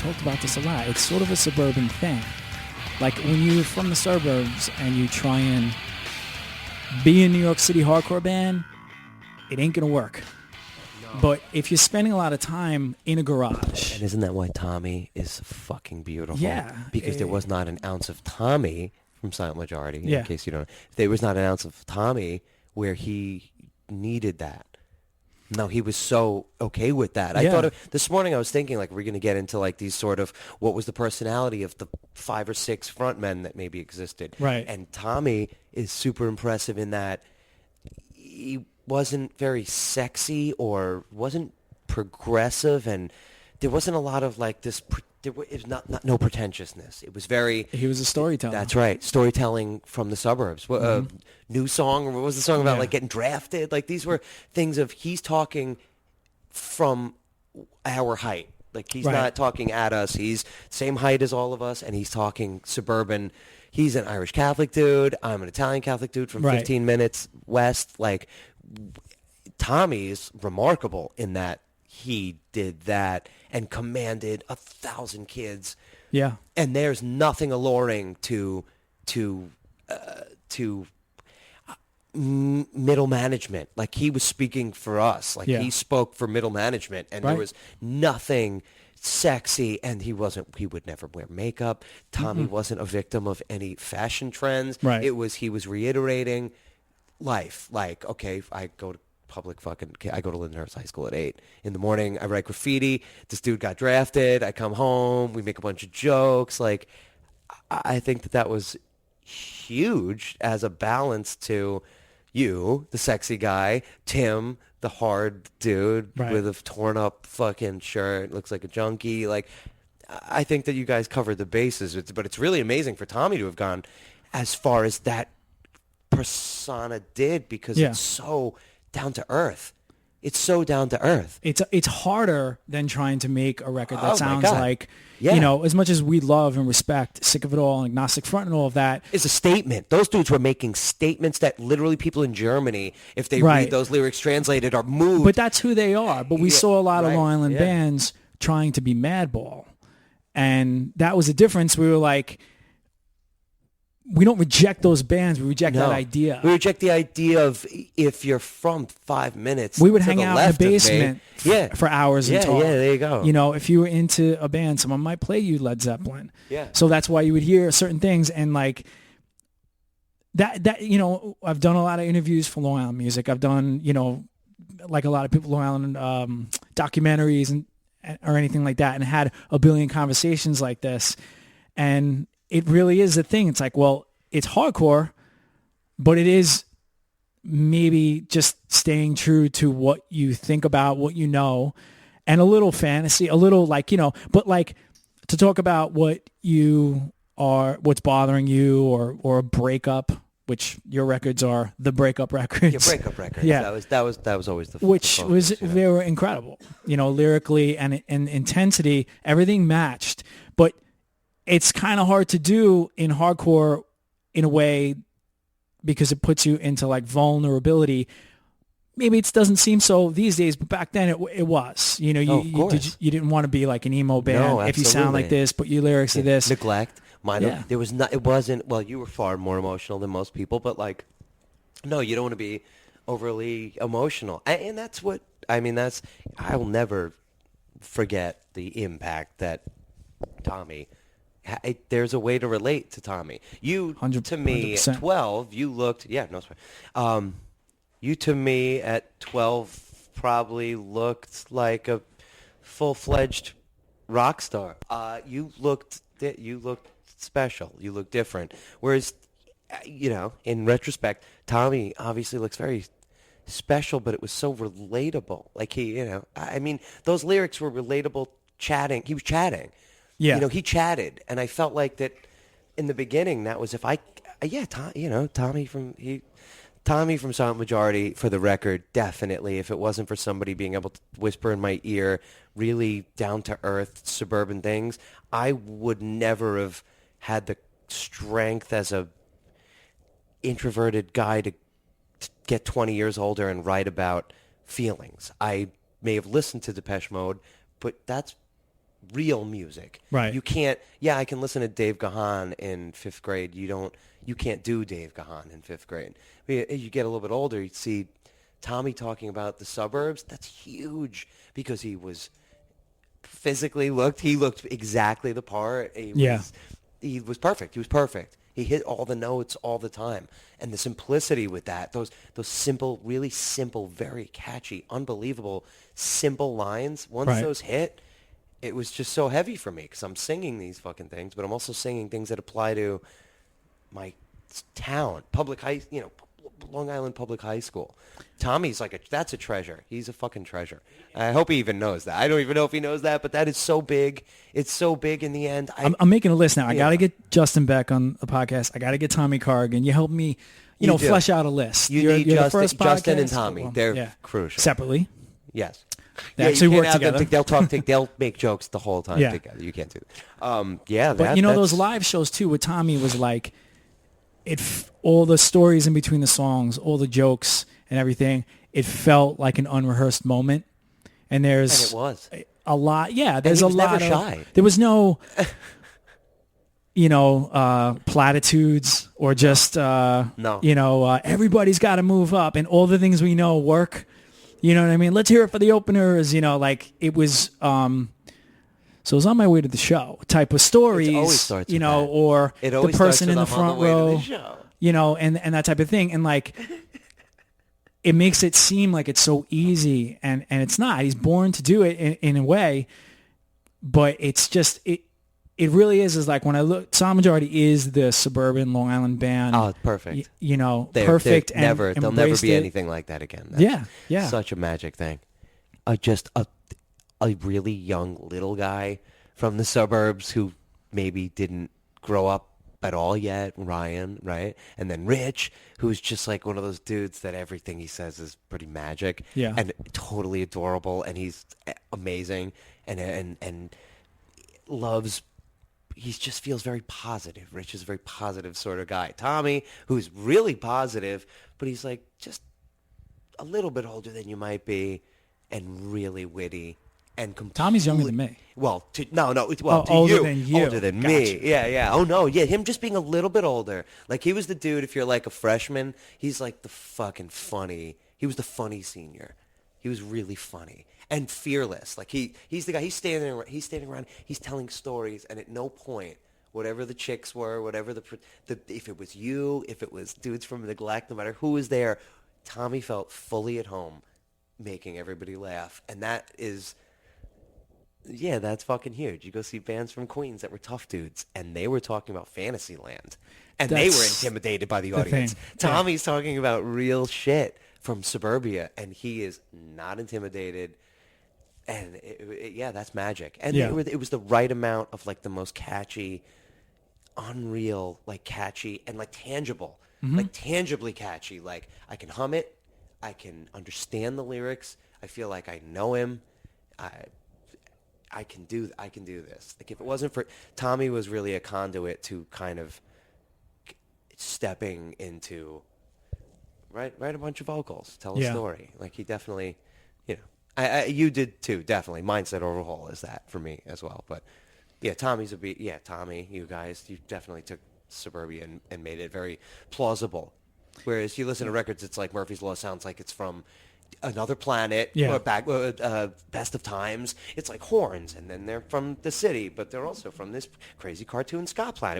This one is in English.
talked about this a lot. It's sort of a suburban thing. Like when you're from the suburbs and you try and be a New York City hardcore band, it ain't going to work. No. But if you're spending a lot of time in a garage. And isn't that why Tommy is fucking beautiful? Yeah. Because there was not an ounce of Tommy from Silent Majority, Yeah. in case you don't know. There was not an ounce of Tommy where he needed that. No, he was so okay with that. I thought this morning I was thinking like we're going to get into like these sort of what was the personality of the 5 or 6 frontmen that maybe existed. Right. And Tommy is super impressive in that he wasn't very sexy or wasn't progressive, and there wasn't a lot of like this. It was not no pretentiousness. It was very. He was a storyteller. That's right, storytelling from the suburbs. New song, or what was the song about? Like getting drafted. Like these were things of he's talking from our height. Like he's not talking at us. He's same height as all of us, and he's talking suburban. He's an Irish Catholic dude. I'm an Italian Catholic dude from 15 minutes west. Like Tommy's remarkable in that he did that and commanded 1,000 kids. Yeah. And there's nothing alluring to middle management. Like he was speaking for us. Like he spoke for middle management, and there was nothing sexy, and he would never wear makeup. Tommy wasn't a victim of any fashion trends. Right. He was reiterating life. Like, okay, I go to Lindenhurst High School at 8 in the morning. I write graffiti. This dude got drafted. I come home. We make a bunch of jokes. Like, I think that was huge as a balance to you, the sexy guy, Tim, the hard dude with a torn up fucking shirt, looks like a junkie. Like, I think that you guys covered the bases, but it's really amazing for Tommy to have gone as far as that Prasanna did, because it's so down to earth. It's so down to earth. It's harder than trying to make a record that sounds like, as much as we love and respect Sick of It All and Agnostic Front and all of that. It's a statement. Those dudes were making statements that literally people in Germany, if they read those lyrics translated, are moved. But that's who they are. But we saw a lot of Long Island bands trying to be Madball. And that was the difference. We were like, we don't reject those bands. We reject that idea. We reject the idea of if you're from 5 minutes. We would hang out in the basement for hours and talk. Yeah, there you go. If you were into a band, someone might play you Led Zeppelin. Yeah. So that's why you would hear certain things. And like that, I've done a lot of interviews for Long Island music. I've done, like a lot of people, Long Island documentaries or anything like that, and had a billion conversations like this. And it really is a thing. It's like, well, it's hardcore, but it is maybe just staying true to what you think about, what you know, and a little fantasy, a little like, but like to talk about what's bothering you or a breakup, which your records are the breakup records. Yeah, breakup records. Yeah. That was always the which focus, was they were incredible, lyrically and intensity, everything matched, but it's kind of hard to do in hardcore in a way because it puts you into like vulnerability. Maybe it doesn't seem so these days, but back then it was. You didn't want to be like an emo band if you sound like this, put your lyrics to this. Neglect. There was not. It wasn't. Well, you were far more emotional than most people, but like, no, you don't want to be overly emotional, and that's what I mean. I'll never forget the impact that Tommy. There's a way to relate to Tommy. You, to me, 100%. at 12, you looked... Yeah, no, sorry. You, to me, at 12, probably looked like a full-fledged rock star. You looked special. You looked different. Whereas, in retrospect, Tommy obviously looks very special, but it was so relatable. Like those lyrics were relatable. Chatting. He was chatting. Yeah. He chatted, and I felt like that in the beginning. That was Tommy from Silent Majority, for the record, definitely. If it wasn't for somebody being able to whisper in my ear, really down to earth suburban things, I would never have had the strength as a introverted guy to get 20 years older and write about feelings. I may have listened to Depeche Mode, but that's real music. Right. You can't. Yeah, I can listen to Dave Gahan in 5th grade. You can't do Dave Gahan in 5th grade. You get a little bit older, you see Tommy talking about the suburbs. That's huge because he was physically he looked exactly the part. He was perfect. He was perfect. He hit all the notes all the time. And the simplicity with that, those simple, really simple, very catchy, unbelievable, simple lines, once those hit, it was just so heavy for me because I'm singing these fucking things, but I'm also singing things that apply to my town, Long Island Public High School. Tommy's that's a treasure. He's a fucking treasure. I hope he even knows that. I don't even know if he knows that, but that is so big. It's so big in the end. I'm making a list now. I got to get Justin Beck on the podcast. I got to get Tommy Corrigan. You help me, flesh out a list. You're need the Justin, first Justin and Tommy. They're crucial. Separately. Yes. They actually work together. They'll make jokes the whole time together. You can't do that. But those live shows too with Tommy was like, all the stories in between the songs, all the jokes and everything, it felt like an unrehearsed moment. And it was a lot. Yeah, there's a lot never shy. There was no, platitudes or just, no. Everybody's got to move up and all the things we know work. You know what I mean? Let's hear it for the openers. It was. So it was on my way to the show type of stories, it always starts with that. Or the person in the front row, and that type of thing. And it makes it seem like it's so easy and it's not. He's born to do it in a way, but it's just, it really is like when I look, Sound Majority is the suburban Long Island band. Oh, perfect. Perfect. They'll never be anything like that again. That's such a magic thing. Just a really young little guy from the suburbs who maybe didn't grow up at all yet, Ryan, right? And then Rich, who's just like one of those dudes that everything he says is pretty magic and totally adorable, and he's amazing and loves. He just feels very positive. Rich is a very positive sort of guy. Tommy, who's really positive, but he's like just a little bit older than you might be and really witty. And Tommy's younger than me. Well, to older you. Than you. Older than gotcha. me. Yeah. Oh, no. Yeah, him just being a little bit older. Like, he was the dude, if you're like a freshman, he's like the fucking funny. He was the funny senior. He was really funny and fearless. Like, he's the guy. He's standing around. He's telling stories, and at no point, whatever the chicks were, whatever if it was you, if it was dudes from Neglect, no matter who was there, Tommy felt fully at home making everybody laugh. And that is... Yeah, that's fucking huge. You go see bands from Queens that were tough dudes, and they were talking about Fantasyland, and they were intimidated by the audience. Tommy's talking about real shit from suburbia, and he is not intimidated. And that's magic. And it was the right amount of like the most catchy, unreal, like catchy and like tangible, like tangibly catchy. Like I can hum it, I can understand the lyrics. I feel like I know him. I can do this. Like if it wasn't for Tommy, was really a conduit to kind of stepping into write a bunch of vocals, tell a story. Like he definitely, you did too. Definitely, Mindset Overhaul is that for me as well. But yeah, Tommy's a beat. Yeah, Tommy, you guys, you definitely took suburbia and made it very plausible. Whereas you listen to records, it's like Murphy's Law sounds like it's from Another Planet, or Best of Times. It's like horns, and then they're from the city, but they're also from this crazy cartoon ska planet.